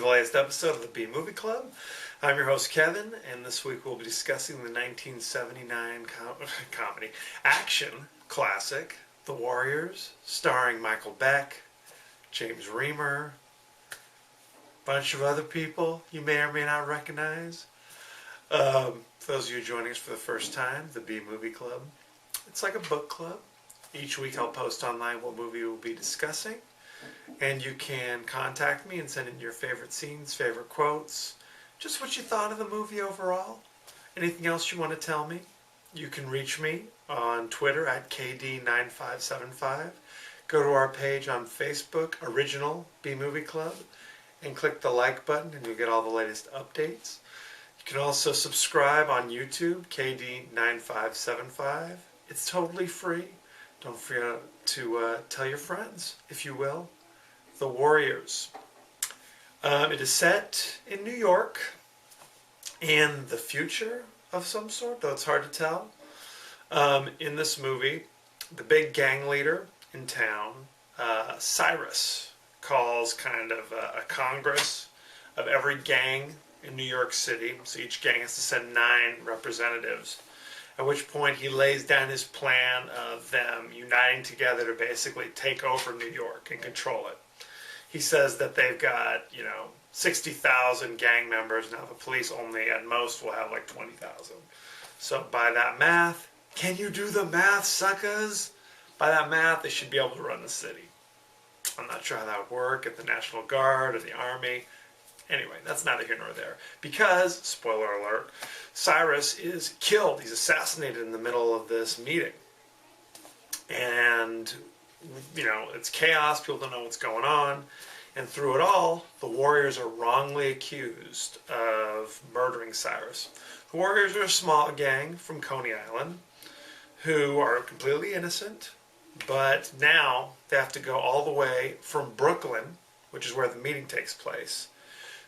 the latest episode of the B Movie Club. I'm your host Kevin, and this week we'll be discussing the 1979 comedy action classic, The Warriors, starring Michael Beck, James Remar, a bunch of other people you may or may not recognize. For those of you joining us for the first time, the B Movie Club, it's like a book club. Each week I'll post online what movie we'll be discussing. And you can contact me and send in your favorite scenes, favorite quotes, just what you thought of the movie overall. Anything else you want to tell me, you can reach me on Twitter at KD9575. Go to our page on Facebook, Original B Movie Club, and click the like button and you'll get all the latest updates. You can also subscribe on YouTube, KD9575. It's totally free. Don't forget to tell your friends, if you will. The Warriors. It is set in New York and the future of some sort, though it's hard to tell. In this movie, the big gang leader in town, Cyrus, calls kind of a congress of every gang in New York City. So each gang has to send 9 representatives. At which point he lays down his plan of them uniting together to basically take over New York and control it. He says that they've got, 60,000 gang members. Now the police only at most will have like 20,000. So by that math, can you do the math, suckers? By that math, they should be able to run the city. I'm not sure how that would work if the National Guard or the Army. Anyway, that's neither here nor there. Because, spoiler alert, Cyrus is killed. He's assassinated in the middle of this meeting. And, it's chaos. People don't know what's going on. And through it all, the Warriors are wrongly accused of murdering Cyrus. The Warriors are a small gang from Coney Island who are completely innocent. But now they have to go all the way from Brooklyn, which is where the meeting takes place,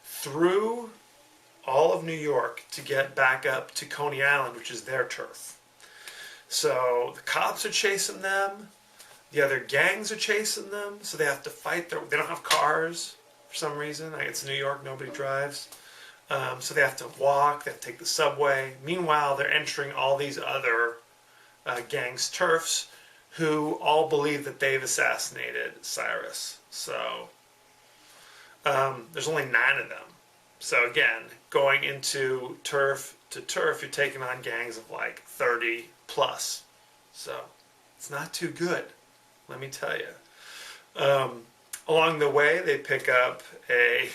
through all of New York to get back up to Coney Island, which is their turf. So the cops are chasing them. The other gangs are chasing them. So they have to fight. They don't have cars for some reason. It's New York. Nobody drives. So they have to walk. They have to take the subway. Meanwhile, they're entering all these other gangs' turfs who all believe that they've assassinated Cyrus. So there's only 9 of them. So again, going into turf to turf, you're taking on gangs of like 30 plus. So it's not too good, let me tell you. Along the way, they pick up I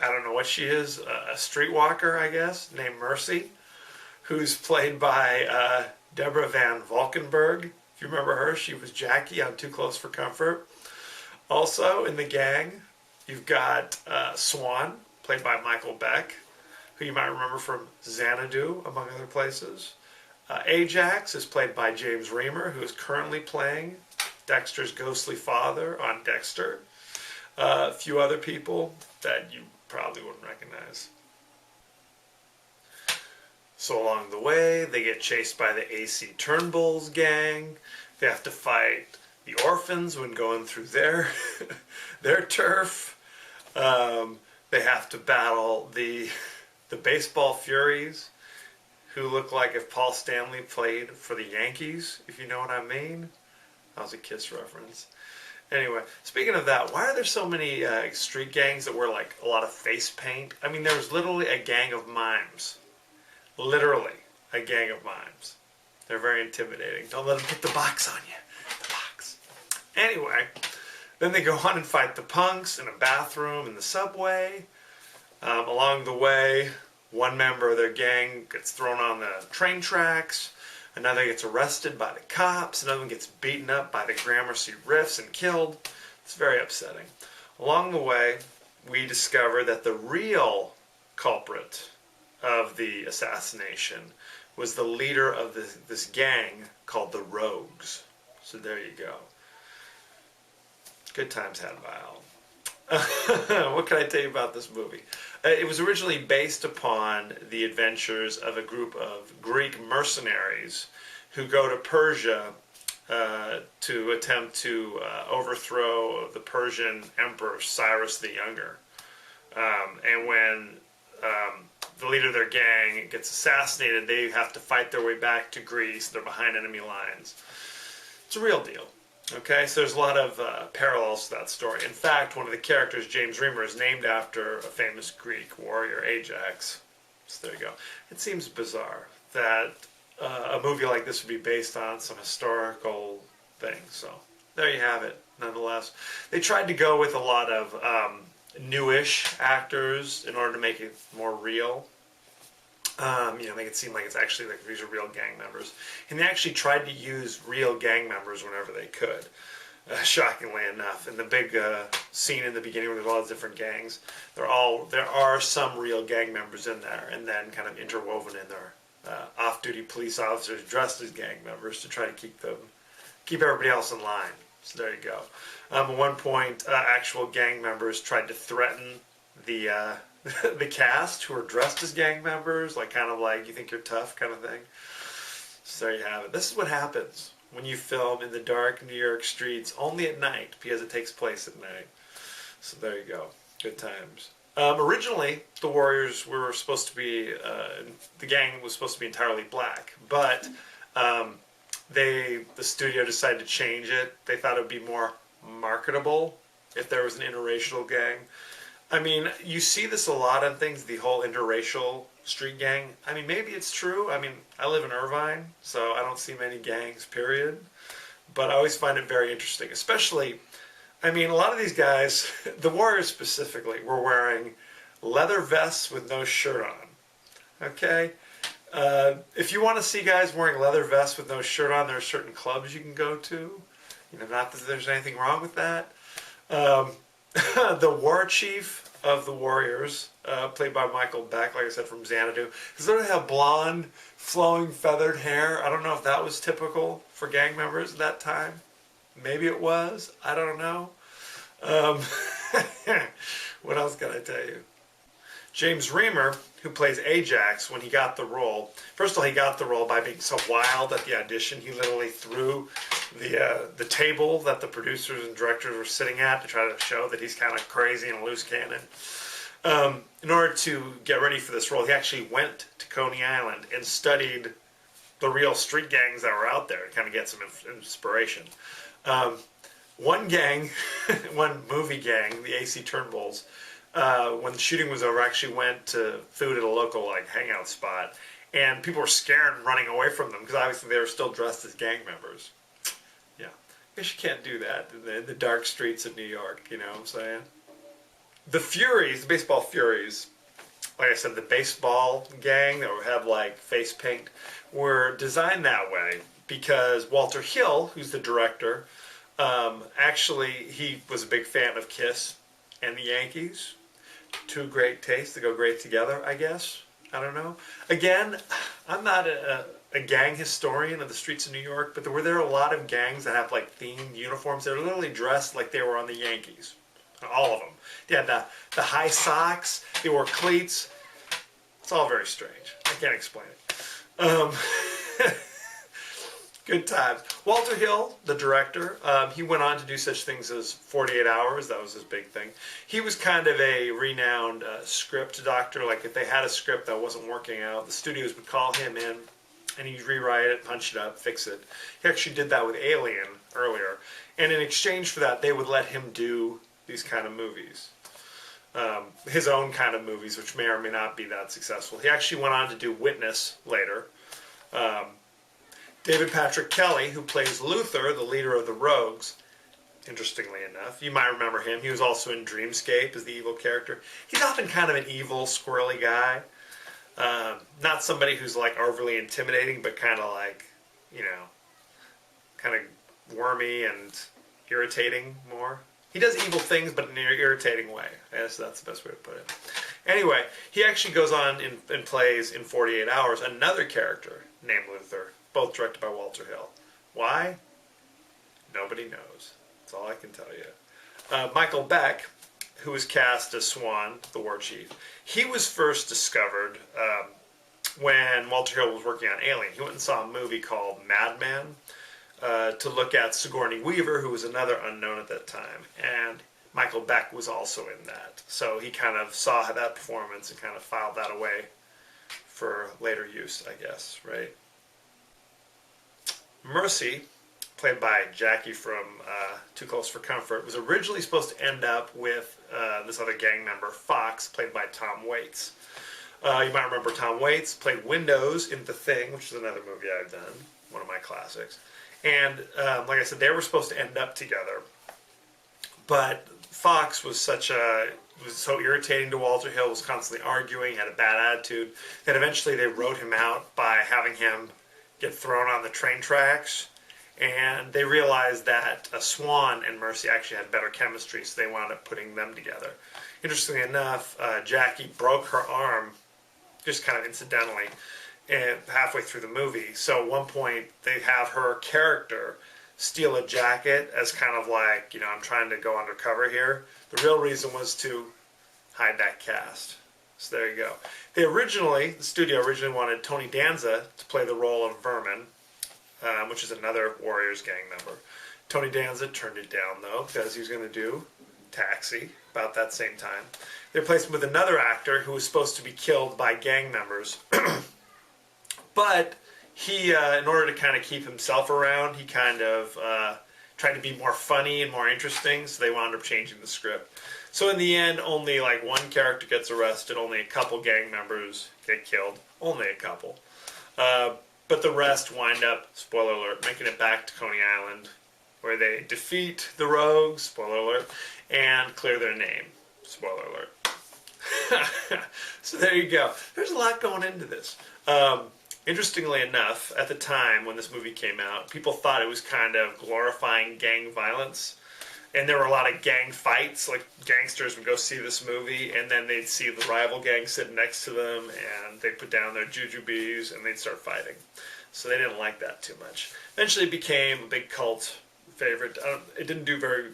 don't know what she is, a streetwalker, I guess, named Mercy, who's played by Deborah Van Valkenburg. If you remember her, she was Jackie on Too Close for Comfort. Also in the gang, you've got Swan, played by Michael Beck, who you might remember from Xanadu, among other places. Ajax is played by James Remar, who is currently playing Dexter's ghostly father on Dexter. A few other people that you probably wouldn't recognize. So along the way, they get chased by the AC Turnbulls gang. They have to fight the orphans when going through their turf. They have to battle the baseball furies, who look like if Paul Stanley played for the Yankees, if you know what I mean. That was a Kiss reference. Anyway, speaking of that, why are there so many street gangs that wear like a lot of face paint? I mean, there's literally a gang of mimes. Literally a gang of mimes. They're very intimidating. Don't let them get the box on you. The box. Anyway, then they go on and fight the punks in a bathroom in the subway. Along the way, one member of their gang gets thrown on the train tracks. Another gets arrested by the cops. Another one gets beaten up by the Gramercy Riffs and killed. It's very upsetting. Along the way, we discover that the real culprit of the assassination was the leader of this gang called the Rogues. So there you go. Good times had by all. What can I tell you about this movie? It was originally based upon the adventures of a group of Greek mercenaries who go to Persia to attempt to overthrow the Persian Emperor Cyrus the Younger. And when the leader of their gang gets assassinated, they have to fight their way back to Greece. They're behind enemy lines. It's a real deal. Okay, so there's a lot of parallels to that story. In fact, one of the characters, James Remar, is named after a famous Greek warrior, Ajax. So there you go. It seems bizarre that a movie like this would be based on some historical thing. So there you have it. Nonetheless, they tried to go with a lot of newish actors in order to make it more real. Make it seem like it's actually like these are real gang members, and they actually tried to use real gang members whenever they could. Shockingly enough, in the big scene in the beginning where there's a lot of different gangs, there are some real gang members in there, and then kind of interwoven in there, off-duty police officers dressed as gang members to try to keep everybody else in line. So there you go. At one point, actual gang members tried to threaten the the cast who are dressed as gang members, like kind of like you think you're tough kind of thing. So there you have it. This is what happens when you film in the dark New York streets only at night because it takes place at night. So there you go. Good times. Originally, the Warriors were supposed to be, the gang was supposed to be entirely black, but the studio decided to change it. They thought it would be more marketable if there was an interracial gang. I mean, you see this a lot on things, the whole interracial street gang. I mean, maybe it's true. I mean, I live in Irvine, so I don't see many gangs, period. But I always find it very interesting, especially, I mean, a lot of these guys, the Warriors specifically, were wearing leather vests with no shirt on. Okay? If you want to see guys wearing leather vests with no shirt on, there are certain clubs you can go to. Not that there's anything wrong with that. The war chief of the Warriors, played by Michael Beck, like I said, from Xanadu, does literally have blonde, flowing, feathered hair. I don't know if that was typical for gang members at that time. Maybe it was. I don't know. What else can I tell you? James Remar, who plays Ajax, when he got the role, first of all, he got the role by being so wild at the audition, he literally threw the table that the producers and directors were sitting at to try to show that he's kind of crazy and a loose cannon. In order to get ready for this role, he actually went to Coney Island and studied the real street gangs that were out there to kind of get some inspiration. One gang, one movie gang, the AC Turnbulls, when the shooting was over, actually went to food at a local hangout spot, and people were scared and running away from them because obviously they were still dressed as gang members. Yeah, I guess you can't do that in the dark streets of New York. You know what I'm saying? The Furies, the baseball Furies, like I said, the baseball gang that would have face paint, were designed that way because Walter Hill, who's the director, actually he was a big fan of Kiss and the Yankees. Two great tastes that go great together, I guess. I don't know. Again, I'm not a gang historian of the streets of New York, but there were a lot of gangs that have themed uniforms. They were literally dressed like they were on the Yankees. All of them. They had the high socks. They wore cleats. It's all very strange. I can't explain it. Good times. Walter Hill, the director, he went on to do such things as 48 Hours. That was his big thing. He was kind of a renowned script doctor. If they had a script that wasn't working out, the studios would call him in, and he'd rewrite it, punch it up, fix it. He actually did that with Alien earlier. And in exchange for that, they would let him do these kind of movies. His own kind of movies, which may or may not be that successful. He actually went on to do Witness later. David Patrick Kelly, who plays Luther, the leader of the Rogues, interestingly enough, you might remember him. He was also in Dreamscape as the evil character. He's often kind of an evil, squirrely guy. Not somebody who's overly intimidating, but kind of kind of wormy and irritating more. He does evil things, but in an irritating way. I guess that's the best way to put it. Anyway, he actually goes on and plays in 48 Hours another character named Luther, both directed by Walter Hill. Why? Nobody knows. That's all I can tell you. Michael Beck, who was cast as Swan, the war chief, he was first discovered when Walter Hill was working on Alien. He went and saw a movie called Madman to look at Sigourney Weaver, who was another unknown at that time. And Michael Beck was also in that. So he kind of saw that performance and kind of filed that away for later use, I guess, right? Mercy, played by Jackie from Too Close for Comfort, was originally supposed to end up with this other gang member, Fox, played by Tom Waits. You might remember Tom Waits played Windows in The Thing, which is another movie I've done, one of my classics. And like I said, they were supposed to end up together. But Fox was so irritating to Walter Hill, was constantly arguing, had a bad attitude, that eventually they wrote him out by having him get thrown on the train tracks. And they realized that Swan and Mercy actually had better chemistry, so they wound up putting them together. Interestingly enough, Jackie broke her arm just kind of incidentally halfway through the movie. So at one point, they have her character steal a jacket as kind of like, I'm trying to go undercover here. The real reason was to hide that cast. So there you go. The studio originally wanted Tony Danza to play the role of Vermin, which is another Warriors gang member. Tony Danza turned it down, though, because he was going to do Taxi about that same time. They replaced him with another actor who was supposed to be killed by gang members. But he, in order to kind of keep himself around, he kind of tried to be more funny and more interesting, so they wound up changing the script. So in the end, only like one character gets arrested, only a couple gang members get killed. Only a couple. But the rest wind up, spoiler alert, making it back to Coney Island, where they defeat the rogues, spoiler alert, and clear their name, spoiler alert. So there you go. There's a lot going into this. Interestingly enough, at the time when this movie came out, people thought it was kind of glorifying gang violence. And there were a lot of gang fights, like gangsters would go see this movie, and then they'd see the rival gang sitting next to them, and they'd put down their jujubes, and they'd start fighting. So they didn't like that too much. Eventually it became a big cult favorite. It didn't do very,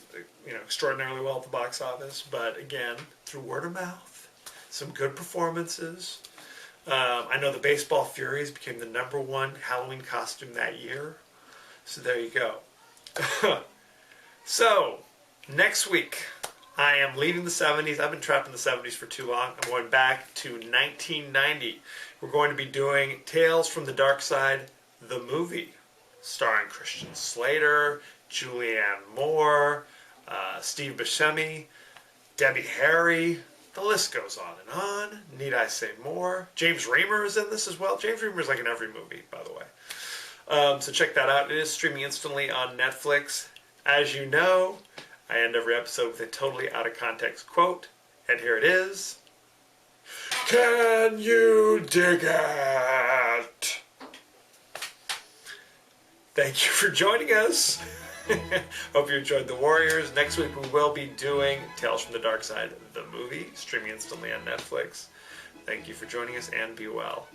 extraordinarily well at the box office, but again, through word of mouth, some good performances. I know the Baseball Furies became the #1 Halloween costume that year. So there you go. So, next week, I am leaving the 70s. I've been trapped in the 70s for too long. I'm going back to 1990. We're going to be doing Tales from the Dark Side, the movie, starring Christian Slater, Julianne Moore, Steve Buscemi, Debbie Harry. The list goes on and on. Need I say more? James Remar is in this as well. James Remar is like in every movie, by the way. So check that out. It is streaming instantly on Netflix. As you know, I end every episode with a totally out of context quote, and here it is. Can you dig it? Thank you for joining us. Hope you enjoyed The Warriors. Next week we will be doing Tales from the Dark Side, the movie, streaming instantly on Netflix. Thank you for joining us, and be well.